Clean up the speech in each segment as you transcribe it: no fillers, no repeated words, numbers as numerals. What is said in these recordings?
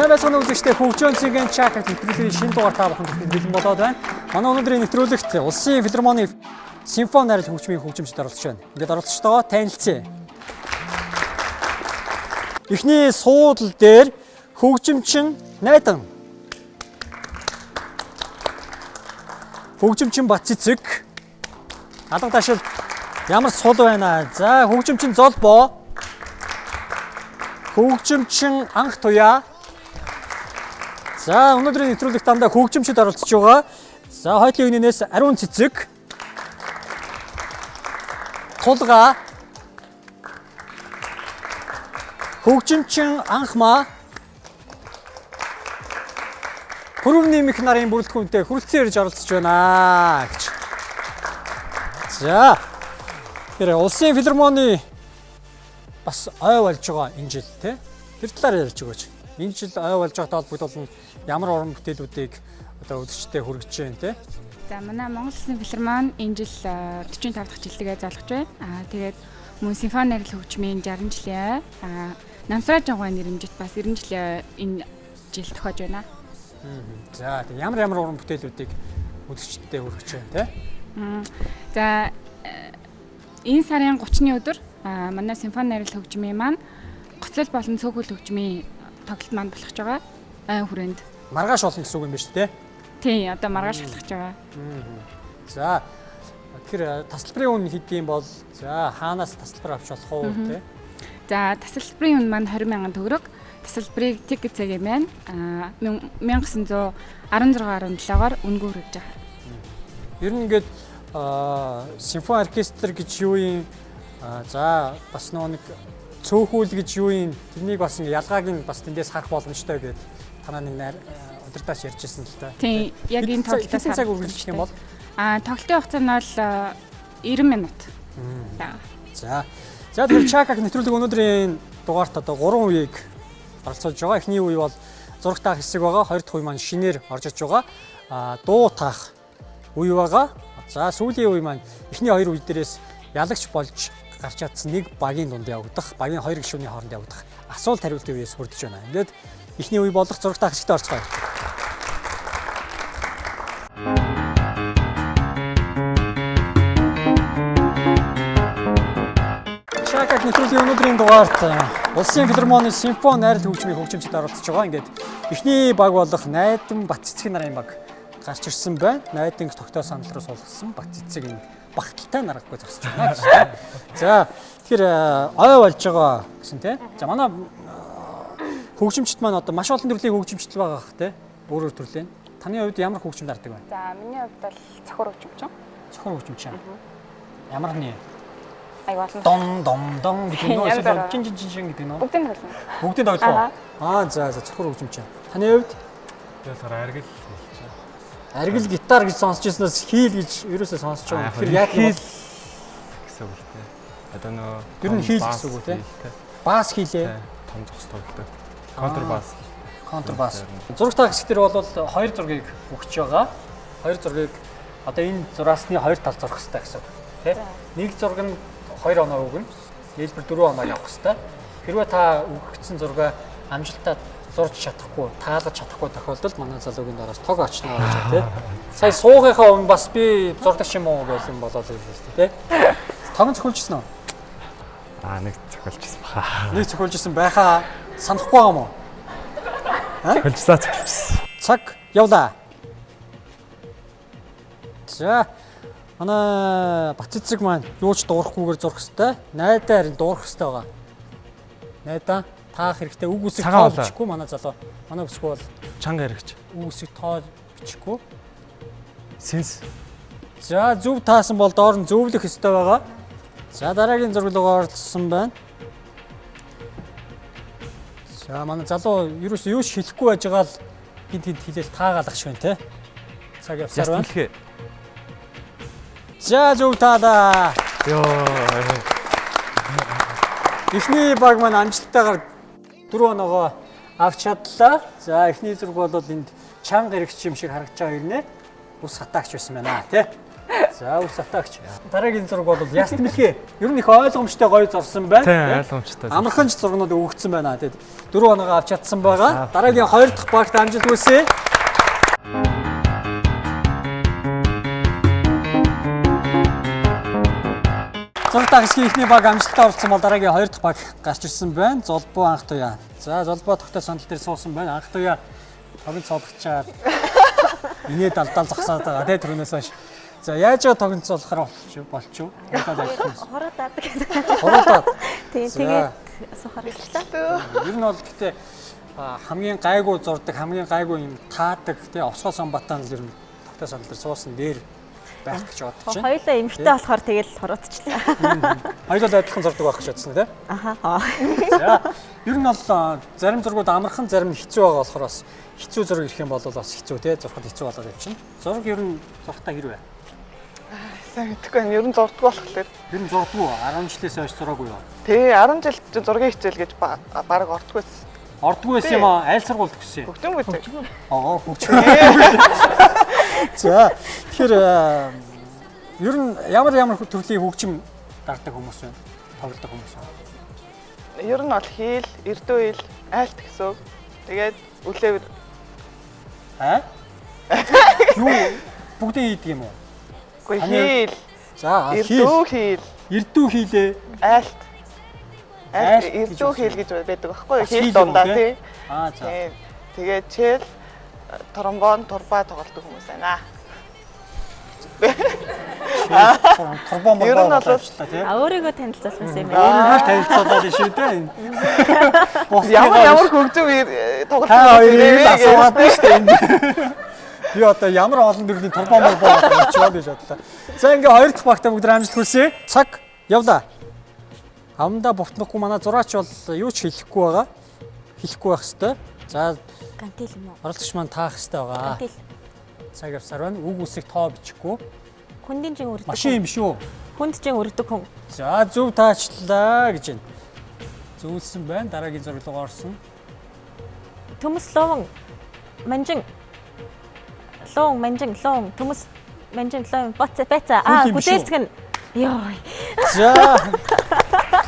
Сайн байцгаана үзэгчдээ хөгжөөн цэгийн чак нэвтрүүлгийн шинэ дугаар та бүхэнд бэлэн болоод байна. Манай өнөөдрийн нэвтрүүлэгт Улсын филармоны симфони найрал хөгжмийн хөгжимчид оролцож байна. Ингээд оролцогчдоо танилцъя. Эхний суудал дээр хөгжимчин Найдан. Хөгжимчин Бацэцэг. Алга ташил ямар сул байна. За хөгжимчин Золбоо. Хөгжимчин Анх Туяа. За өнөөдрийн нэвтрүүлэгт дандаа хөгжимчид оролцож байгаа. За хойтлын үгнээс Ариун Цэцэг. Тулга. Хөгжимчин Анхмаа. Хүрүүний мэх нарын бүрэлдэхүүнтэй хүрэлцэн ирж оролцож байна гэж. За тэр Улсын филармоны бас ой болж байгаа энэ жил тий. Тэр талаар ярьж өгөөч. Энэ жил ой болж байгаатай холбогдуулан ямар уран бүтээлүүдийг одоо үзэгчдэд хүргэж байна тий. За манай Монгол Улсын филармон энэ жил 45 дахь жилдээ залгаж байна. Тэгээд мөн симфони найрал хөгжмийн 60 жилийн намсраа жагваа нэрмжит бас 90 жилийн энэ жил тохиож байна. За тэг ямар уран бүтээлүүдийг үзэгчдэд хүргэж байна тий. За энэ сарын 30-ны өдөр манай симфони найрал хөгжмийн маань гоцлол болон цөөхөл хөгжмийн тоглолт маань болох гэж байгаа. Айн хүрээнд маргааш болно гэсэн үг юм байна шүү дээ. Тий, одоо маргааш болох гэж байгаа. За тэгэхээр тасалбарын үн хэдийн бол за хаанаас тасалбар авч болох уу тий? За тасалбарын үн маань 20,000 төгрөг. Тасалбарыг тикет цагийн байна. 1916.17-оор үнэгүй хүргэж байгаа. Ер нь ингээд симфони оркестр гэж юу юм? За бас нэг цөөхүүл гэж юу юм? Тэрнийг бас ингээ ялгааг нь бас тэндээс харах боломжтой гэдэг танаа нэг удирдаач ярьжсэн л та. Тийм, яг энэ тоглолтоос цаг үргэлжлэх юм бол тоглолтын хугацаа нь бол 90 минут. За тэгэхээр Чакаг нэвтрүүлэг өнөөдрийн дугаарт одоо 3 үеийг оролцож байгаа. Эхний үе бол зураг таах хэсэг байгаа. Хоёр дахь үе маань шинээр орж иж байгаа. Дуу таах үе байгаа. За сүүлийн үе маань эхний хоёр үе дээрээс ялагч болж гарч чадсан нэг багийн дунд явагдах, багийн хоёр гишүүний хооронд явагдах асуулт хариултын үеэс хүрдэж байна. Ингээд эхний үе болох зураг таах хэсэгт орцгоё. Чакаг нэвтрүүлгийн өнөөдрийн дугаарт Улсын филармоны симфони найрал хөгжмийн хөгжимчид оролцож байгаа. Ингээд эхний баг болох Найдан Бацэцэг нарын баг гарч ирсэн байна. Найдан тогтоо санал руу суулгасан Бацэцэг энэ багталтай нарахгүй зогсож байна гэж. За тэгэхээр ой болж байгаа гэсэн тий. За манай хөгжимчд маань одоо маш олон төрлийн хөгжимчдэл байгаа хэ тий. Өөр төрлийн. Таны хувьд ямар хөгжим дарддаг вэ? За миний хувьд бол цохор хөгжимчин. Цохор хөгжимчин. Ямар нэг ай болно. Дон гэдэг нөө чин гэдэг нөө. Бүгдийг тоглоно. Бүгдийг тоглох уу? За цохор хөгжимчин. Таны хувьд аргил аргил гитар гэж сонсч ирснээс хийл гэж ерөөсөө сонсож байгаа. Тэгэхээр яг хийл гэсэн үг тий. Одоо нөө ер нь хийл гэсэн үг тий. Бас хийлээ. Том зогс тоглолт. Контрбас. Зураг таах хэсгээр бол хоёр зургийг өгч байгаа. Хоёр зургийг одоо энэ зураасны хоёр тал зурх хэрэгтэй гэсэн үг тий. Нэг зураг нь 2 оноо өгнө. Нийлбэр 4 оноо явах хэрэгтэй. Хэрвээ та өгөгдсөн зургаа амжилттай зурж чадахгүй, таалаж чадахгүй тохиолдолд манай залуугийн дараас тог очно гэж байна тий. Сая суугийнхаа өмнө бас би зурдаг юм уу гэх юм болоод ирлээ тий. Тог зохиулжсэн үү? Нэг зохиулжсэн баха. Нэг зохиулжсэн байхаа санахгүй юм уу? Зохиулжсан. Цаг явлаа. За манай Бацэцэг маань юу ч дуурахгүйгээр зурх хэвээр. Найдаа харин дуурах хэвээр байгаа. Найдаа таах хэрэгтэй үг үсэг тоо бичихгүй манай залуу. Манай бүсгүй бол чанга хэрэгч. Үг үсэг тоо бичихгүй. Сенс. За зөв таасан бол доор нь зөвлөх хэвээр байгаа. За дараагийн зурглалаар оролцсон байна. За манай залуу ерөөс юу ч хэлэхгүй байж байгаа л гинт хэлээл таагаалах шиг байна те. Цаг явсаар байна. За зөв таалаа. Йоо. Эхний баг маань амжилттайгаар 4 оноогоо авч чадлаа. За эхний зураг бол энд чанга хэрэгч юм шиг харагдаж байгаа хэрнээ. Ус хатаагч байсан байна тий. За ус атагч. Дараагийн зураг бол яст мэлхээ. Ер нь их ойлгомжтой гоё зурсан байна. Тийм ойлгомжтой. Амархан ч зургнууд өгөгдсөн байна. Тэгээд 4 оноогоо авч чадсан байгаа. Дараагийн 2 дахь багт амжилт хүсье. Зураг тагсгийн ихний баг амжилттай оролцсон бол дараагийн 2 дахь баг гарч ирсэн байна. Золбоо анх туяа. За золбоо тогтоо сандал дээр суусан байна. Анх туяа тогт цолгочаад инээ далдал зогсоод байгаа. Тэгээ түрүүнээс хойш. За яаж тогтцоолохоор болчих вэ? Хороод аадаг. Хороод. Тийм тэгээд сухаар хэлчихлээ. Ер нь бол гэхдээ хамгийн гайгүй зурдаг, хамгийн гайгүй юм таадаг тий овсгоо самбатаан л ер нь тогтоо сандал дээр суусан дээр байх гэж бодож байна. Хоёулаа эмгтэй болохоор тэгэл хороодчихлаа. Хоёулаа адилхан зурдаг байх гэж бодсон тий. Аха. За ер нь бол зарим зургууд амархан, зарим хэцүү байгаа болохоор бас хэцүү зураг ирэх юм бол бас хэцүү тий зурхад хэцүү болоод явчихна. Зураг ер нь зурхтаа хэрвээ. Сайн мэдэхгүй байна. Ер нь зурдаг болохоор. Ер нь зурдгүй 10 жилээс хойш зураагүй юу? Тий 10 жил зургийн хичээл гэж баг ордгоо байсан. Ордгүй байсан юм аа, айл сургуульд төгсөө. Хөгжмөө тий. Хөгжмөө. За тэгэхээр ер нь ямар төрлийн хөгжим дагдаг хүмүүс вэ? Тоглодог хүмүүс вэ? Ер нь бол хийл, эрдүү хил, айлт гэсэн. Тэгээд үлээвэр. Юу бүгдээ хийдэг юм уу? Үгүй хийл. За эрдүү хил. Эрдүү хийлээ. Айлт. Эрдүү хил гэж байдаг байхгүй юу? Хийл дундаа тий. За. Тэгээд чээл, тромбон, турба тоглодог хүмүүс байна. Турбон Ер нь бол тий. Өөрийгөө танилцуулсан юм Өөрийгөө байна. танилцуулаад шүү дээ. Ямар хөгжим тоглох вэ? Асуугаад байна шүү дээ. Би одоо ямар олон төрлийн турбон болчихвол гэж бодлоо. За ингээ 2 дахь багтаа бүгд амжилт хүсье. Цаг явлаа. Амдаа бутнахгүй манай зураач бол юу ч хэлэхгүй байгаа. Хэлэхгүй байх хэвээр. За Гантил юм уу? оролцогч маань таах хэвээр байгаа. Гантил. Цаг явсаар байна. Үг үсийг тоо бичихгүй. Хүндийн чин өрдөг. Машин юм шүү. Хүнд чин өрдөг хүн. За зөв таачлаа гэж байна. Зөвлөсөн байна. Дараагийн зураг руу орсон. Төмс ловон манжин. Лон манжин лон төмс манжин лон баца. Гүдэлцгэн. Йоо. За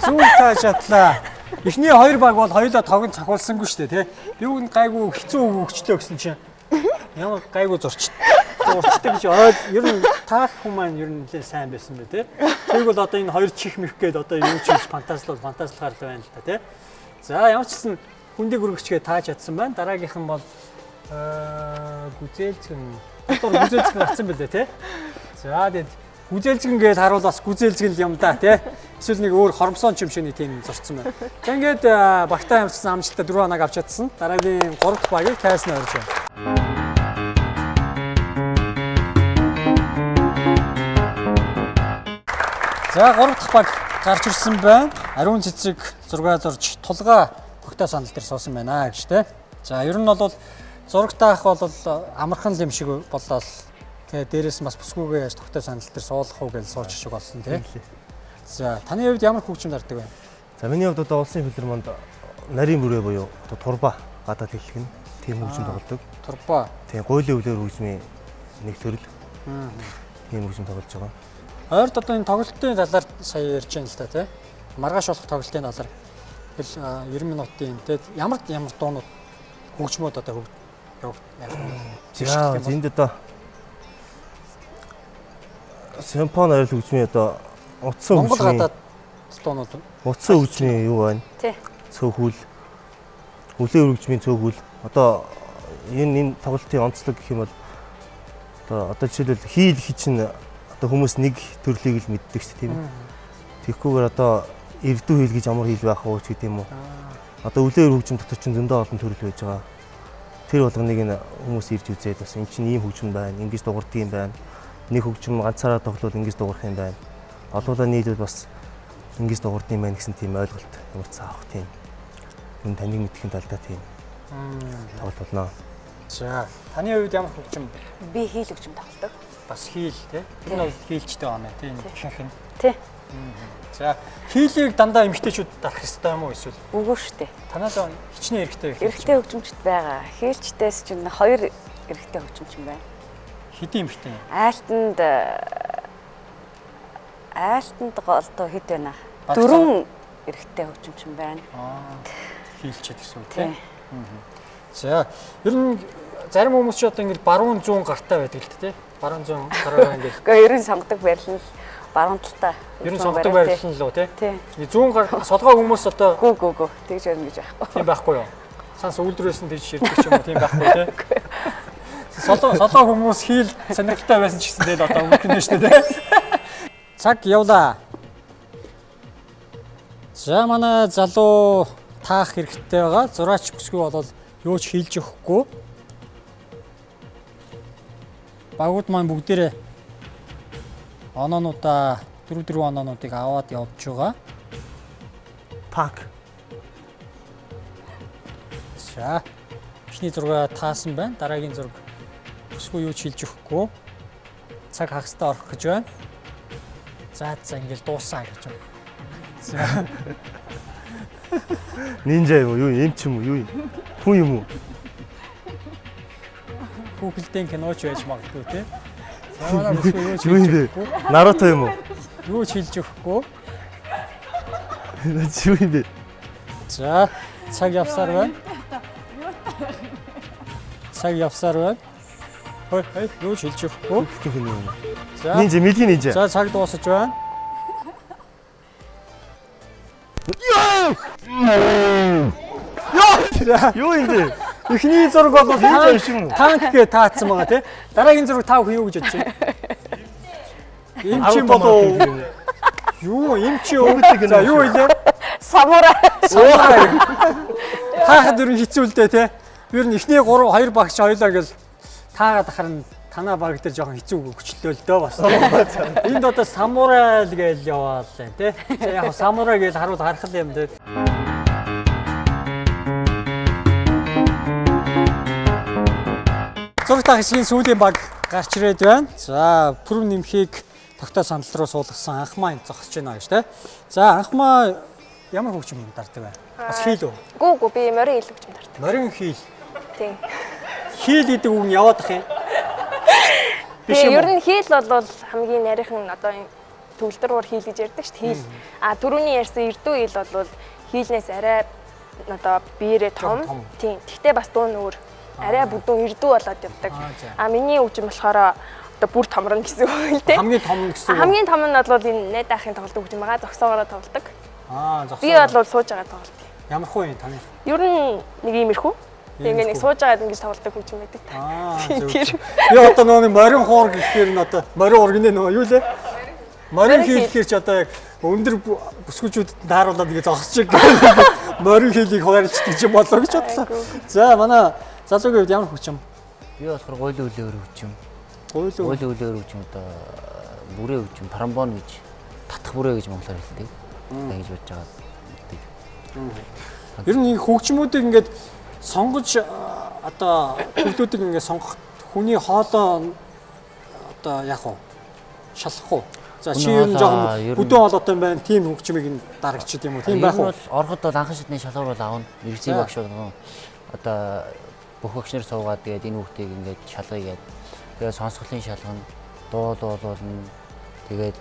зөв таачлаа. Эхний 2 баг бол хоёулаа тогон цахуулсангүй шүү дээ, тий. Би үн гайгүй хэцүү өгчлөө гэсэн чинь ямар гайгүй зурчтай гэж ер нь таах хүмүүс маань ер нь нэлээд сайн байсан бэ, тий. Тэрийг бол одоо энэ 2 чих мэх гээд одоо юу ч хийж фантазлахаар л байна л та, тий. За ямар ч гэсэн хүндийг өргөчгээ тааж чадсан байна. Дараагийнх нь бол гүзээлцгэн. Одоо гүзээлцгэн гарсан байлээ, тий. За тэгээд гүзээлцгэн гээд харуул бас гүзээлцгэн юм да, тий. Эсвэл нэг өөр хоромсон ч юм шиг нэг тийм зурцсан байна. За ингээд багтаа ямарчсан амжилттай 4 хоног авч чадсан. Дараагийн 3 дахь багийг тайснаа орж байна. За 3 дахь баг гарч ирсэн байна. Ариун цэцэг зураг зурж тулгаа тогтоо сандал дээр суусан байна гэж тий. За ер нь бол зураг таах бол амархан юм шиг боллоо. Тэгээ дээрээс бас бүсгүйгээ яаж тогтоо сандал дээр суулгах уу гэж сууч шиг болсон тий. За таны хувьд ямар хөгжим дарддаг вэ? За миний хувьд одоо улсын филармонд нарийн бүрээ буюу одоо турба гадаад хэллэг нь тийм хөгжим тоглодог. Турба. Тийм гуйлын өвлөр хөгжмийн нэг төрөл. Тийм хөгжим тоглож байгаа. Ойрд одоо энэ тоглолтын талаар сая ярьж байна л та тий. Маргааш болох тоглолтын талаар хэл 90 минутын тэгээд ямар дуунууд хөгжмөд одоо За энд одоо симфони арил хөгжмийн одоо утсан Монгол хөгжмийн гадаад дуунууд утсан хөгжмийн юу байна? Тий. Цөөхүүл. Үлээ хөгжмийн цөөхүүл. Одоо энэ тоглолтын онцлог гэх юм бол одоо жишээлбэл хийл хичин одоо хүмүүс нэг төрлийг л мэддэг шүү дээ тийм үү. Тэгэхгүйгээр одоо эрдүү хийл гэж ямар хийл байх вэ гэдэг юм уу. Одоо үлээ хөгжим дотор чинь зөндөө олон төрөл байж байгаа. Тэр болгоныг нь хүмүүс ирж үзээд бас эн чинь ийм хөгжим байна, ингэж дуурдаг юм байна. Нэг хөгжим ганцаараа тоглоод ингэж дуурах юм байна. Олуулаа нийлүүл бас ингэж дуурдаг юм байна гэсэн тийм ойлголт ямар ч авах тийм. Энэ таныг мэдхийн талдаа тийм тоглолт болно. За таны хувьд ямар хөгжим? Би хийл хөгжим тоглодог. Бас хийл тий. Тэр нь бол хийлчтэй байна тий. Ихэнх нь. Тий. За хийлийг дандаа эмэгтэйчүүд дарах хэрэгтэй юм уу эсвэл? Үгүй шүү дээ. Танаас хичнээн эрэгтэй байх. Эрэгтэй хөгжимчд байгаа. Хийлчдээс чинь 2 эрэгтэй хөгжимч юм байна. Хэдийн эмэгтэй? Айлтанд Айлтанд одоо хэд байна? Багцаа. 4 эрэгтэй хөгжимчин байна. Хийлчихэд гэсэн үг Тий. тийм. За ер нь зарим хүмүүс ч одоо ингэ баруун зүүн гартай байдаг л дээ тий. Баруун зүүн гараа ингэ. Гэхдээ ерөн сонгодог байрлал нь баруун талтай. Ер нь сонгодог байрлал нь л уу тий. Тий. Зүүн гар солгоо хүмүүс одоо Гүү. Тэгж ярина гэж байхгүй. тийм байхгүй юу? Санс үлдрээс нь тийж ширдэг ч юм уу тийм байхгүй тий. Солоо хүмүүс хийл сонирхолтой байсан ч гэсэн тэгэл одоо өнгөрнө шүү дээ. Цаг явлаа. За манай залуу таах хэрэгтэй байгаа. Зураач бүсгүй бол юу ч хийлж өгөхгүй. Багууд маань бүгдээрээ оноонуудаа 4 оноонуудыг аваад явж байгаа. Так. За. Эхний зураг таасан байна. Дараагийн зураг бүсгүй юу ч хийлж өгөхгүй. Цаг хагастай орох гэж байна. За ингээл дуусаа гэж байна. За. Нинжа юм уу? Юу юм ч юм уу? Юу юм? Хүн юм уу? Google-ийн киноч байж магадгүй тий. За манай бүсгүй юу ч Юу юм бэ? Наруто юм уу? юу ч хийлж өгөхгүй. Юу юм бэ? За цаг явсаар байна. Цаг явсаар байна. Хой юу ч хийлж өгөхгүй. Хүн юм уу? За. Нинжа, мэдхий нинжа. За цаг дуусаж байна. Юу юм бэ? Эхний зураг бол Хийж шиг юм уу? танкгээ таацсан байгаа тий. Дараагийн зураг тав хүн юу гэж бодож байна? Эм чи болоо. Юу эм чи өвдөө. За юу илээ? Самурай. Таахад ер нь хэцүү л дээ тий. Ер нь эхний 2 багш хоёлаа ингээл таагаад ахарна танаа баг дээр жоохон хэцүү хөчлөө л дөө бас. Энд одоо самурай л гээл яваал тий. Яг самурай гээл харуул харах юм дээ. Зураг таах хэсгийн сүүлийн баг гарч ирээд байна. За, пүрэв нэмхийг тогтоо сандал руу суулгасан анхмаа энэ зогсож байна гэж тий. За, анхмаа ямар хөгжим дарддаг вэ? Бас хийл үү? Гүү би морин хил хөгжим дарддаг. Морин хийл. Тийм. Хийл гэдэг үг нь яваад ах юм. Тэгээ ер нь хил бол хамгийн нарийнхан одоо энэ төгөлдрөөр хил гэж ярьдаг шүү дээ. Хил. А түрүүний ярьсан эрдүү хил бол хилнээс арай одоо биерээ том. Тийм. Тэгтээ бас дуун өөр арай бүдүүн эрдүү болоод явдаг. А миний хөгжим болохоор одоо бүр томрно гэсэн үг л дээ. Хамгийн том нь гэсэн үг. Хамгийн том нь бол энэ найд ахын тоглолт хөгжим байгаа. Зогсоогоороо тоглодог. Зогсоо. Би бол сууж байгаа тоглолт. Ямар хөө юм таны? Ер нь нэг иймэрхүү. Тэгээ нэг сууж байгаад ингэж тоглодог хөгжим байдаг та. Тэр. Би одоо нөгөө морин хуур гэхээр нь одоо морин ургины нөгөө юу лээ? Морин хийл гэхээр ч одоо яг өндөр бүсгүүчүүдэд тааруулаад ингэ зогсож байгаа. Морин хийлийг хуваарлцдаг юм болоо гэж бодлоо. За манай залуугийн хувьд ямар хөгжим? Би болохоор гойлын үлээр хөгжим. Гойлын үлээр хөгжим одоо бүрээ хөгжим, тромбон гэж татах бүрээ гэж монголоор хэлдэг. Тэгж бодож байгаа. Ер нь хөгжмүүдийг ингээд сонгож одоо хөгжлүүдийг ингээд сонгох хүний хоолоо одоо яг уу шалах уу? За чи ер нь жоохон бүдүүн хоолойтой юм байна. Тим хөгжмийг нь дарагчд юм уу? Тийм байх уу? Ороход бол анхан шатны шалгуур бол аавна. Мэргэжийн багш болгон одоо бүх багш нар суугаад тэгээд энэ хүүхдийг ингээд шалгая гээд тэгээд сонсголын шалгана, дуулуулна. Тэгээд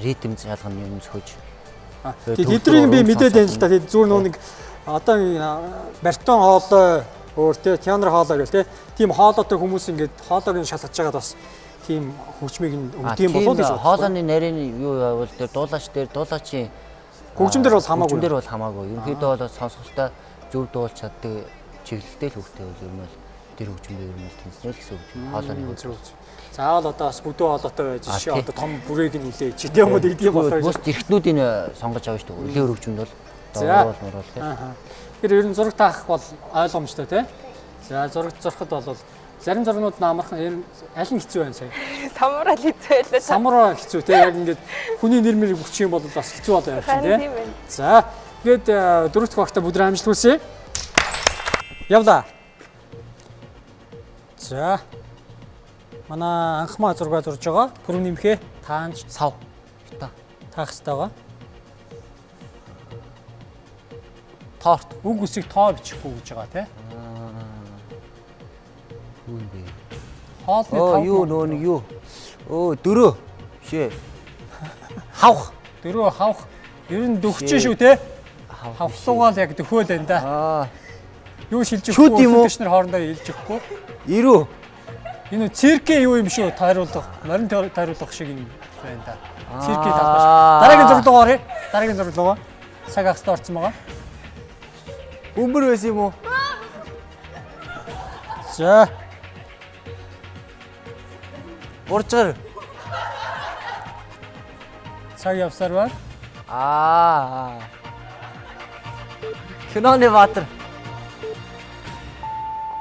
ритм шалгана юм сөхөж. Тэднийг би мэдээд байна л да. Тэгээд зүгээр нөө нэг одоо баритон хоолой өөр те тенор хоолой гэл те тийм хоолойтой хүмүүс ингээд хоолойг нь шалгаж байгаад бас тийм хөгжмийг нь өгдөг юм болов уу гэж бодлоо. Хоолойны нарийн юу явал тэр дуулаачийн хөгжим дээр бол хамаагүй. Хөгжим дээр бол хамаагүй. Ерөнхийдөө бол сонсголтой зөв дуулж чаддаг чиглэлтэй л хөгтэй бол ер нь бол тэр хөгжмөөр ер нь тэнцэнэ л гэсэн үг. Хоолойны хөгжим. Заавал одоо бас бүдүүн хоолойтой байж чи одоо том бүрээг нь үлээж чи тийм үү гэдэг юм болоо. Бус эрхтнүүдийн сонгож авах шүү дээ. Үлээ хөгжмөнд бол дуулмаар бол. Тэр ер нь зураг таах бол ойлгомжтой тий. За зураг зурхад бол зарим зургууд намархан аль нь хэцүү байна сая? Самурай хэцүү байлаа. Самурай хэцүү тий. Яг ингээд хүний нэр мэрийг бүчих юм бол бас хэцүү болоо явах тий. За тэгээд дөрөвт багта бүдрээ амжилт хүсье. Явлаа. За. Манай анхмаа зураг зурж байгаа. Пүрэв нэмхээ таанч сав. Та. Таах хэрэгтэй байгаа. Торт. Үг үсийг тоо бичихгүй гэж байгаа тий. Юу юм бэ? Хоолны тав. Юу нөө нэг юу? Өө 4. Шээ. Хавх. Дөрөв хавх. Ер нь дөхч шүү те. Хавсуугаал яг дөхөөл байна да. Аа. Юу шилжих Шүүд юм уу? өсөлтөчнөр хоорондоо илж өгөхгүй. 90. Энэ циркийн юу юм шүү? Тайруулах, морин тайруулах шиг юм байна да. Циркийн талбай шиг. Дараагийн зураг руу оръё. Дараагийн зураг руу. Цаг ахстай орсон байгаа. Бөмбөр байсан юм уу? За. Уржгар. Цаг явсаар байна. Аа. Киноны Баатар.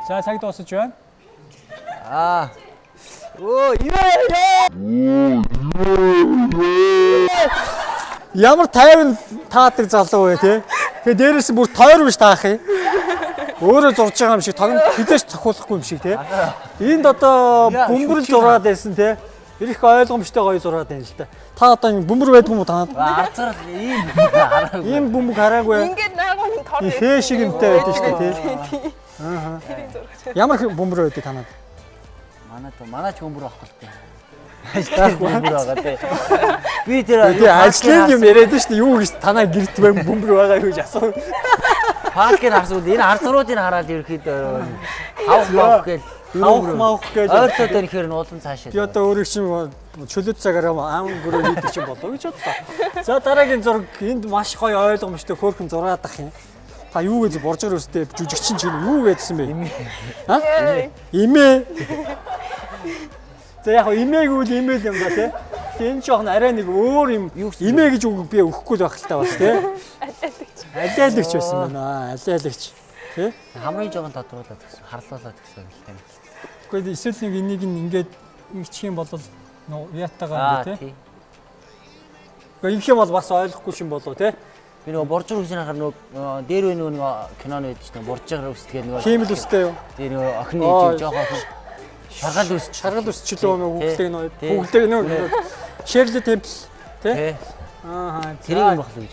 За цаг дуусаж байна. Аа. Оо, яа. Ямар тайван таадаг залуу вэ те? Тэгээ дээрээс нь бүр тойр биш таах юм. Өөрөө зурж байгаа юм шиг хизээч цохиулахгүй юм шиг те. Энд одоо бөмбөрл зураад байсан те. Ирэх ойлгомжтой гоё зураад байна л да. Та одоо юм бөмбөр байдгүй юм танад? Арцар ийм хараагүй. Ийм бөмбөг хараагүй. Ингээд наагуун тор Хээ шиг юмтай байдаг шүү дээ те. Аа. Ямар бөмбөр байдаг танад? Манай ч бөмбөр байхгүй л дээ. Ажлын бөмбөр байгаа те. Би тэр ажлын юм яриад шүү дээ. Юу гэж танаа гэрт бөмбөр байгаа юу гэж асуу. Паркер харсууд энэ арцруудыг хараад ерөөхдөө хавх мавх гээл хавх мавх гэж ойртоод ирэхээр нь улам цаашаа. Би одоо өөрөө чинь чөлөөт цагаараа ам гөрөө хийдэг чинь болов гэж бодлоо. За дараагийн зураг энд маш гоё ойлгомжтой хөөрхөн зураадах юм. Та юу гэж боржор өстэй жүжигчин чинь юу гэдсэн бэ? Аа? Имээ. За яг имээг үл имэйл юм да тий. Энэ жоохон арай нэг өөр юм имээ гэж үг би өгөхгүй л байх л та бас тий. Алиалагч байсан байна. Алиалагч. Тий? Хамгийн жоохон тодруулаад гэсэн, харлуулаад гэсэн юм л байна. Гэхдээ эсвэл нэг энийг ингээд ингэчих юм бол яатагаа ингээ тий. Гэхдээ их юм бол бас ойлгохгүй юм болов тий. Би нөгөө боржор үсний харахаар нөгөө дээр вэ нөгөө киноны байдаг чинь боржор үсдэг нөгөө тийм л үстэй юу? Тэр нөгөө охины ээж жоохон шаргал үсчлөө нөгөө бүгдээ нөгөө Shirley Temple тий. Аа тэрийг юм баглаа гэж.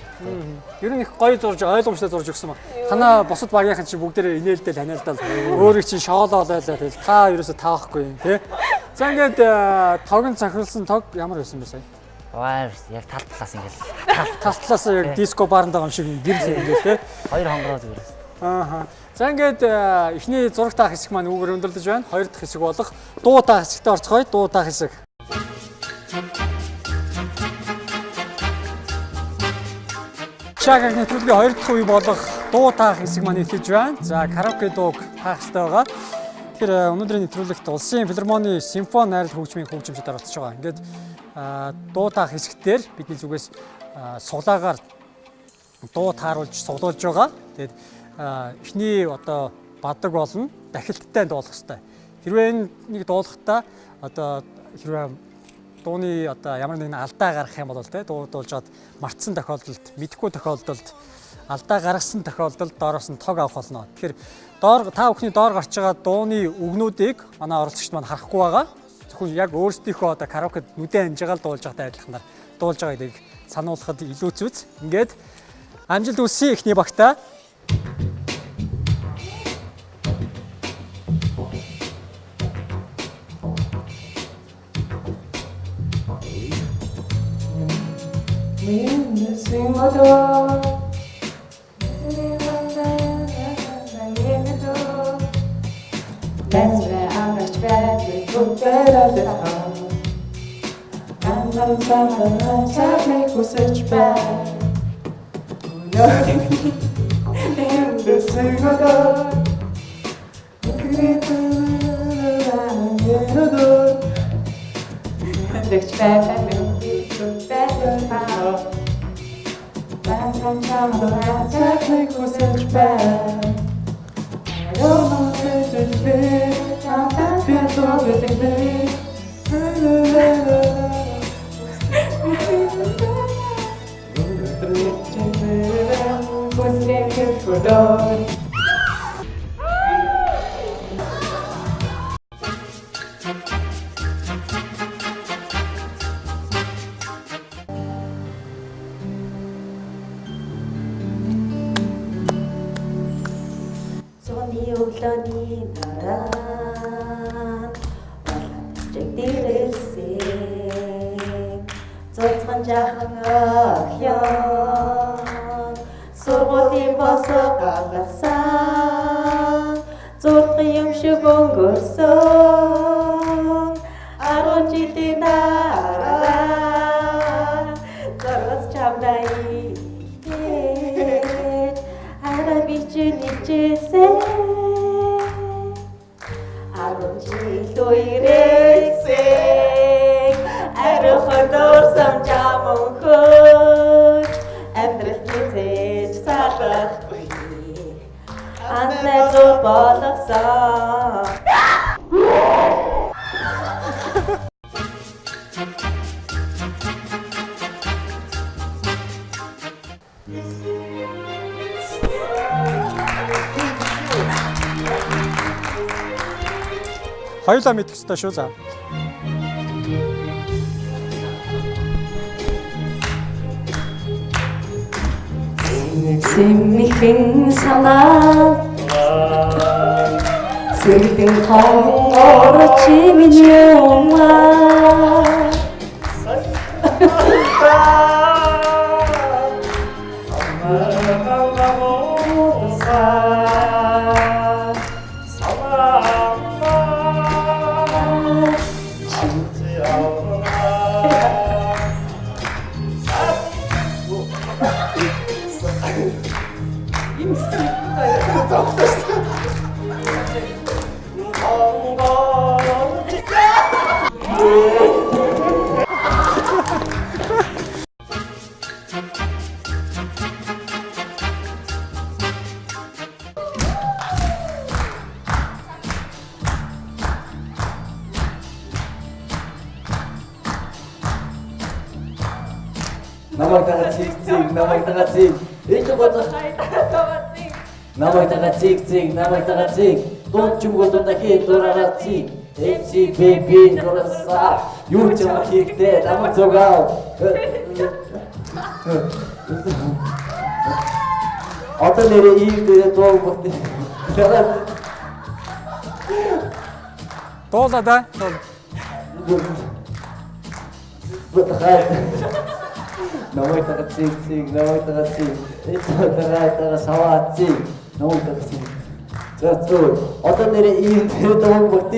Ер нь их гоё зурж ойлгомжтой зурж өгсөн ба. Танаа бусад багийнхан чи бүгдээрээ инээлдэл ханиалдал өөрийг чи шоолоолоолаа тэгэл та ерөөсө таахгүй юм тий. За ингээд тогн цахилсан тог ямар байсан бэ сая? Ваа яг тал талаас ингээл. Тал талаас яг диско баранд байгаа юм шиг гэрэл ингээл тий. Хоёр хонгороо зүгээр. Ааха. За ингээд эхний зураг таах хэсэг маань үүгээр өндөрлөж байна. Хоёр дахь хэсэг болох дуу таах хэсэгтээ орцгоё. Дуу таах хэсэг. Чагааг нэвтрүүлгийн хоёр дахь үе болох дуу таах хэсэг маань эхэлж байна. За караоке дууг таах хэрэгтэй байгаа. Тэгэхээр өнөөдрийн нэвтрүүлэгт Улсын филармоны симфони найрал хөгжмийн хөгжимчид оролцож байгаа. Ингээд дуу таах хэсэгтэр бидний зүгээс суглаагаар дуу тааруулж суглуулж байгаа. Тэгээд эхний одоо бадаг болно дахилттай дуулах хэрэгтэй. Хэрвээ нэг дуулахдаа одоо хэрвээ дууны одоо ямар нэгэн алдаа гарах юм бол тэ дуулжгаад мартсан тохиолдолд мэдхгүй тохиолдолд алдаа гаргасан тохиолдолд доороос нь тог авах болно. Тэгэхээр та бүхний доор гарч байгаа дууны үгнүүдийг манай оролцогчд маань харахгүй байгаа. Зөвхөн яг өөрсдийнхөө одоо караокед нүдэн ханжаагаал дуулж байгаатай адилханаар дуулж байгааг сануулхад илүү зүйц. Ингээд амжилт хүсье эхний багтаа. That's where I'm much better, look better than home. I'm not take such bad. In the single door, much better, look better now. I'm take such bad. I don't know where to be. I feel so everything. What's there for dog? Өглөөний дараа боломжтой дээрээсээ цоцгон жаахан охён сургуулийн босоо галгасан зурган юм шиг өнгөрсөн 10 жилийн дараа заргас чамдай ара бичнэжсэн 10 жил үерээсээ арихадор самжамон хөөж амьдрал хизээж салахгүй аннаа зур болгосон. Хоёулаа мэдэх ёстой шүү за. Сэмхэн санаа сэрдэн хонгор чимэн юмаа Намайг тагаа циг намайг тагаа циг энэ бодож намайг тагаа циг дунд чимгол дундаа хий дураараа циг MC baby дурасаа юу ч юм хийхдээ намайг зогоо одоо нэрээ ийм дээр дуу бот Дуулаа да. Намайг тагаа циг намайг тагаа циг энэ тагаа саваа циг намайг тагаа циг зөө одоо нэрээ ийм дээр дуу бот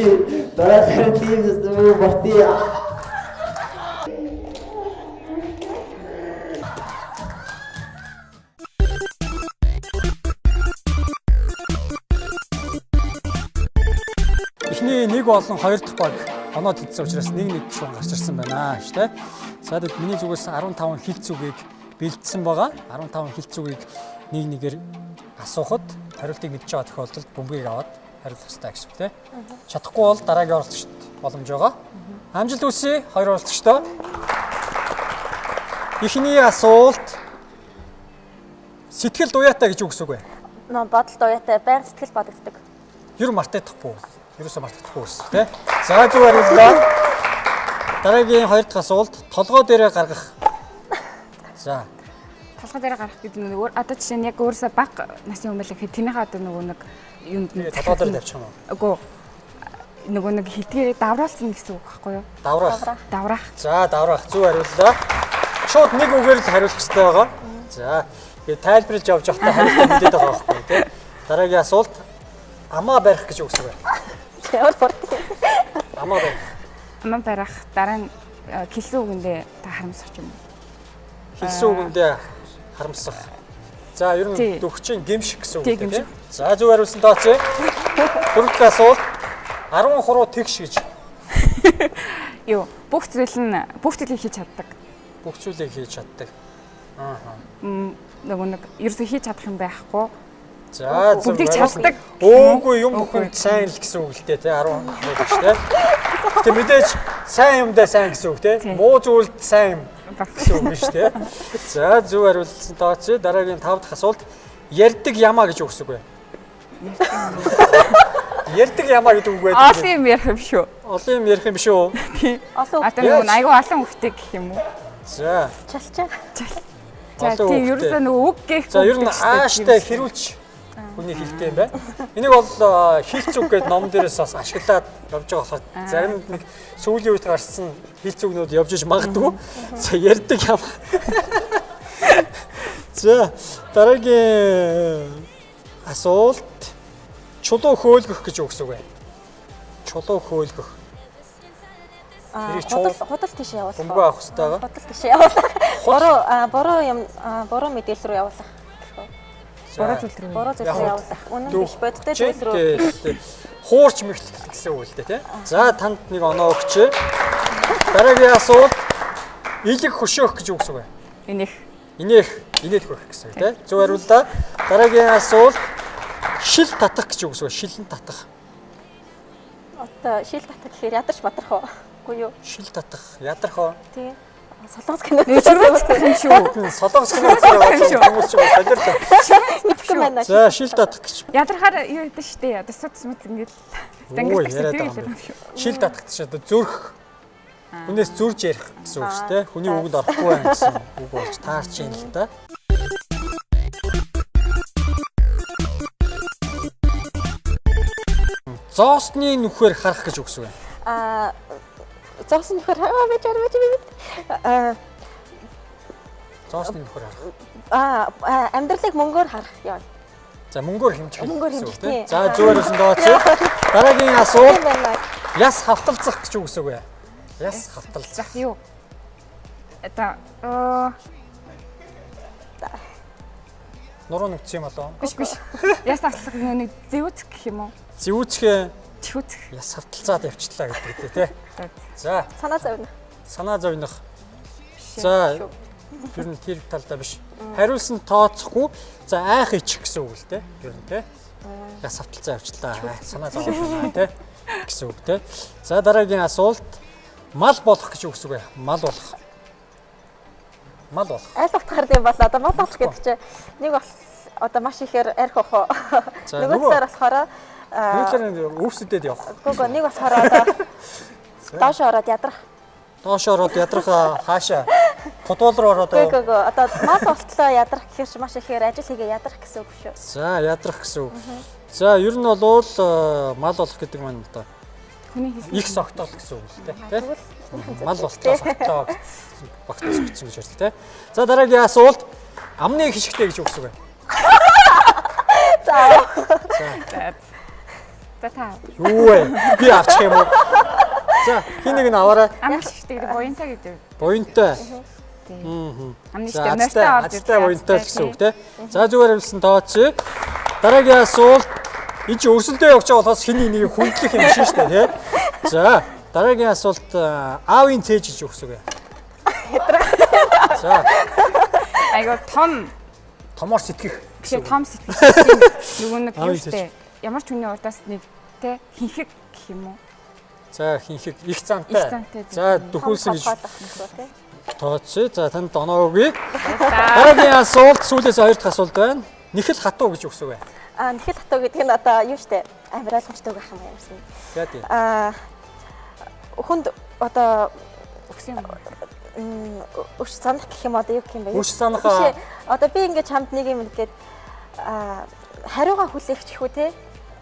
дараа тийм зүйл бот Эхний нэг болон хоёр дахь баг оноод хийсэн учраас нэг шуун гарч ирсэн байна шүү дээ. За тэгэд миний зүгээс 15 хилц үгийг бэлдсэн байгаа. 15 хилц үгийг нэг нэгээр асуухад хариултыг мэдж байгаа тохиолдолд бөмбөгийг аваад хариулах хэрэгтэй гэсэн үг тийм. Чадахгүй бол дараагийн оролцогчд боломж байгаа. Амжилт хүсье хоёр оролцогчдоо. Эхний асуулт сэтгэл дуяатай гэж юу гэсэн үг вэ? Бодол дуяатай байнга сэтгэл бодогддог. Ер нь мартагдахгүй. Ерөөсөө мартагдахгүй гэсэн тийм. За зөв хариуллаа. Дараагийн хоёр дахь асуулт толгой дээрээ гаргах. За. Толгой дээрээ гаргах гэдэг нь өөр одоо жишээ нь яг өөрөөсөө бага насны хүмүүс л гэхэд тэрнийхээ одоо нөгөө нэг юунд нь толгой дээр тавьчих юм уу? Үгүй. Нөгөө нэг хилдгээрээ давраалцсан гэсэн үг байхгүй юу? Давраах. За давраах зөв хариуллаа. Шууд нэг үгээр л хариулах хэрэгтэй байгаа. За. Тэгээ тайлбарлаж явж байхдаа хариултаа мэдээд байгаа байхгүй тийм. Дараагийн асуулт амаа барих гэж юу гэсэн бэ? Амаа барих. Амаа барих дараа нь хэлсэн үгэндээ та харамсах юм уу? Хэлсэн үгэндээ харамсах. За ер нь дөхчин гимших гэсэн үг тийм. За зөв хариулсан тооцоо. Дөрөв дахь асуулт 10 хуруу тэгш гэж. Юу бүх зүйлийг хийж чаддаг. Бүх зүйлийг хийж чаддаг. Аа. Нөгөө нэг ерөөсөө хийж чадах юм байхгүй. За бүгдийг чаддаг. Өөгүй юм бүхэнд сайн л гэсэн үг л дээ тий 10 хуруу гэж тий. Тэг мэдээж сайн юмдаа сайн гэсэн үг тий. Муу зүйлд сайн юм гэсэн үг биш тий. За зөв хариулсан тооцоо. Дараагийн 5 дахь асуулт ярддаг ямаа гэж юу гэсэн үг вэ? Ярддаг ямаа гэдэг үг байдаг. Олон юм ярих юм шүү. Олон юм ярих юм шүү. Тий. Одоо айгүй олон хүүхдээ гэх юм уу? За. Чалчаа. За тий ерөөсөө нөгөө үг гэх. За ер нь ааштай хэрүүлж хүний хилтэй юм байна. Энийг бол хилц үг гэдэг ном дээрээс бас ашиглаад явж байгаа болохоор зарим нэг сүүлийн үед гарсан хилц үгнүүд явж иж магадгүй. За ярьдаг юм. За дараагийн асуулт чулуу хөөлгөх гэж юу гэсэн үг вэ? Чулуу хөөлгөх. Худал тийш явуулах. Бөмбөг авах хэрэгтэй байгаа. Худал тийш явуулах. Буруу мэдээлэл рүү явуулах. Буруу зүйл рүү. Буруу зүйл рүү явуулах. Үнэн биш бодтой зүйл рүү. Хуурч мэхлэх гэсэн үг л дээ тий. За танд нэг оноо өгчээ. Дараагийн асуулт илэг хөшөөх гэж юу гэсэн үг вэ? Инээх хөрөх гэсэн үг тий. Зөв хариуллаа. Дараагийн асуулт шил татах гэж юу гэсэн үг вэ? Шилэн татах. Одоо шил татах гэхээр ядарч мадрах уу? Үгүй юу? Шил татах, ядрах уу? Тий. Солонгос кино. Чөрөөцөх юм шүү. Солонгос кино үзсэн хүмүүс ч солиорлоо. Мэдгүй байна. За шил татах гэж. Ядрахаар юу гэдэг штэ. Одоо суц мут ингээд дангилдаг шүү. Шил татах гэж одоо зүрх. Хүнээс зүрж ярих гэсэн үг шүү дээ. Хүний үгэнд орохгүй байх гэсэн үг болж таарч юм л да. Зоосны нүхээр харах гэж үг гэсэн үг. Зоосны нүхээр зоосны нүхээр харах. Амьдралыг мөнгөөр харах яа. За мөнгөөр хэмжих гэсэн үг тийм. За зүгээр байсан дооцоо. Дараагийн асуулт яс хавталцах гэж үг гэсэн үг. Яс хавталцах юу? Это нуруу нүгцсэн юм болоо. Биш. Яс хавталцах нэг зэвүүцэх гэх юм уу? Зэвүүцэх Тхүүцэх. Яс хавталцаад явчихлаа гэдэг тий. За. Санаа зовнох. Санаа зовнох. За. Ер нь тэр талдаа биш. Хариулсан тооцохгүй. За айх ичих гэсэн үг л тий. Ер нь тий. Яс хавталцаа явчихлаа. Санаа зовнох тий. Гэсэн үг тий. За дараагийн асуулт мал болох гэж юу гэсэн үг вэ? Мал болох. Мал болох. Айл утгаар юм бол одоо мал болох гэдэг чинь нэг бол одоо маш ихээр арх ах. Нөгөө талаар болохоор Нүглэр өвсөдөд явах. Гүг нэг болохоор одоо доош ороод ядрах. Доош ороод ядрах хаашаа? Футбол руу ороод. Гүг одоо мал болтлоо ядрах гэхээр маш ихээр ажил хийгээ ядрах гэсэн үг шүү. За ядрах гэсэн үг. За ер нь бол мал болох гэдэг маань одоо их согтол гэсэн үг л дээ. Мал болтлоо согтлоо багт согтсон гэж ярьдаг тий. За дараагийн асуулт амны хишгтэй гэж юу гэсэн үг вэ? За. Юу вэ? Би авчих юм уу? За, хин нэг нь аваарай. Амны хишгтэй буянтай гэдэг. Буянтай. Амны хишгтэй нойртой орж ирдэг. Буянтай гэсэн үг тий. За зүгээр хэлсэн тооцъё. Дараагийн асуулт энэ чи өрсөлдөө явж байгаа болохоос хин нэг хүндлэх юм шин штэ тий. За, дараагийн асуулт аавын цээж гэж юу гэсэн үг вэ? За. Айгуу томор сэтгэх. Тэгээ том сэтгэх. Нөгөө нэг юу штэ. Ямар ч хүний урдаас нэг те хинхэг гэх юм уу? За хинхэг их зантай. За дөхүүлсэн гэж тооцъё. За танд оноо өгье. Дараагийн асуулт сүүлээс хоёр дахь асуулт байна. Нэхэл хатуу гэж юу гэсэн үг вэ? Нэхэл хатуу гэдэг нь одоо юу штэ? Амар ойлгомжтой байх юм ярьсан. Яа тий. Хүнд одоо өгсөн өш санах гэх юм одоо юу гэх юм бэ? Өш санах. Одоо би ингээд чамд нэг юм гээд хариугаа хүлээх чихүү те.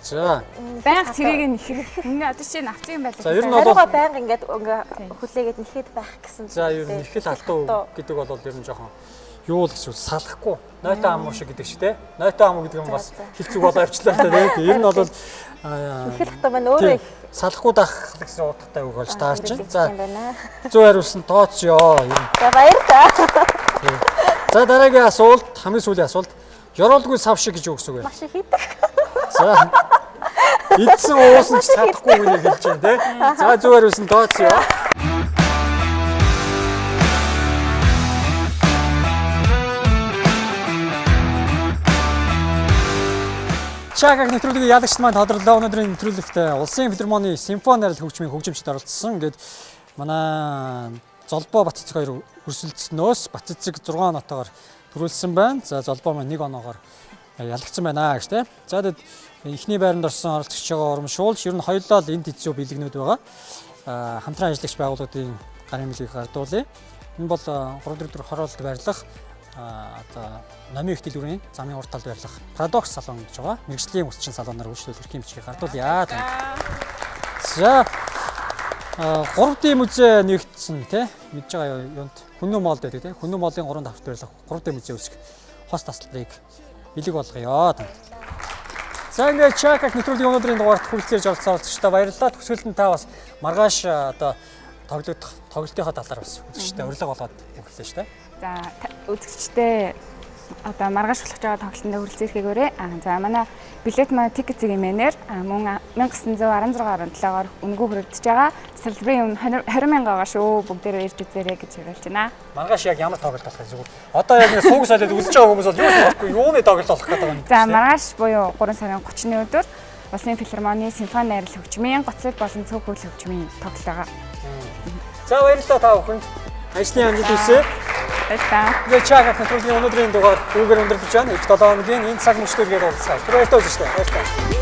За. Байнга цэрийг нэхэх. Ингээ одоо чинь авцсан юм байлаа. За ер нь хариугаа байнга ингээд хүлээгээд нэхэд байх гэсэн. За ер нь нэхэл хатуу гэдэг бол ер нь жоохон юу л гэсэн салахгүй. Нойтон ам уу шиг гэдэг шиг те. Нойтон ам гэдэг юм бас хилцүүг болоо авчлаа те. Ер нь бол нэхэл хатуу маань өөрөө их салахгүй дах гэсэн утгатай үг болж таарч байна. За. Зөв хариулсан тооцъё. За баярлалаа. За дараагийн асуулт хамгийн сүүлийн асуулт ёроолгүй сав шиг гэж юу гэсэн үг вэ? Маш их хийдэг. За. Идсэн уусан ч чадахгүй гэж хэлж байна те. За зүгээр үсэн тооцъё. Чагаг нэвтрүүлгийн ялагчд маань тодорлоо. Өнөөдрийн нэвтрүүлэгт Улсын филармоны симфони найрал хөгжмийн хөгжимчд оролцсон. Ингээд манай Золбоо Батцэг хоёр өрсөлдснөөс Батцэг 6 нотоогоор төрүүлсэн байна. За Золбоо маань 1 оноогоор ялагдсан байна гэж тийм. За тэгэд эхний байранд орсон оролцогч байгаа урамшуулж ер нь хоёулаа л энд хэцүү бэлгнүүд байгаа. Хамтран ажиллагч байгууллагын гарын мэлгийг гардуулъя. Энэ бол 3-4 хороолт байрлах одоо номын ихтэй дүрийн замын урт талд байрлах Paradox салон гэж байгаа. Мэргэжлийн өсчин салоноор үйлчлүүлэх эрхийн бичгийг гардуулъя. За 3D музей нэгдсэн тий мэдж байгаа юунд Хүннү молд байдаг тий Хүннү молын 3 давхрт байрлах 3D музей үүсгэх хос таслалыг бэлэг болгоё. За ингээд чакаг нэвтрүүлгийн өнөөдрийн дугаарт хүрэлцээж оролцсон үзэгчдээ баярлалаа. Төгсгөлд нь та бас маргааш одоо тоглолтынхаа талаар бас үзэгчдээ урилга болгоод өгүүлээ шүү дээ. За үзэгчдээ одоо маргааш болох байгаа тоглолтод хүрэлцээхгүйгээрээ за манай билет маа тикет зэгийн мэнээр мөн 1916.7-оор үнэгүй хүрэгдэж байгаа. Салбарын өмнө 20,000 байгаа шүү. Бүгдээрээ ирж үзээрэй гэж хэлж байна. Маргааш яг ямар тоглолт болох вэ зүгээр? Одоо яг нэг сууг солиод үзэж байгаа хүмүүс бол юу болохгүй юуны тоглолт болох гэдэг юм. За маргааш буюу 3 сарын 30-ны өдөр Улсын филармоны симфони найрал хөгжмийн гоцлог болон цөөх хөл хөгжмийн тоглолт байгаа. За баярлалаа та бүхэнд. Ажлын амжилт хүсье. Баярлалаа. Тэгээ чакаг нэвтрүүлгийн өнөөдрийн дугаар үүгээр өндөрлөж байна. Их 7 хоногийн энэ цаг мөчтөөр гээд уулзъя. Баярлалаа үзэгчдээ. Баярлалаа.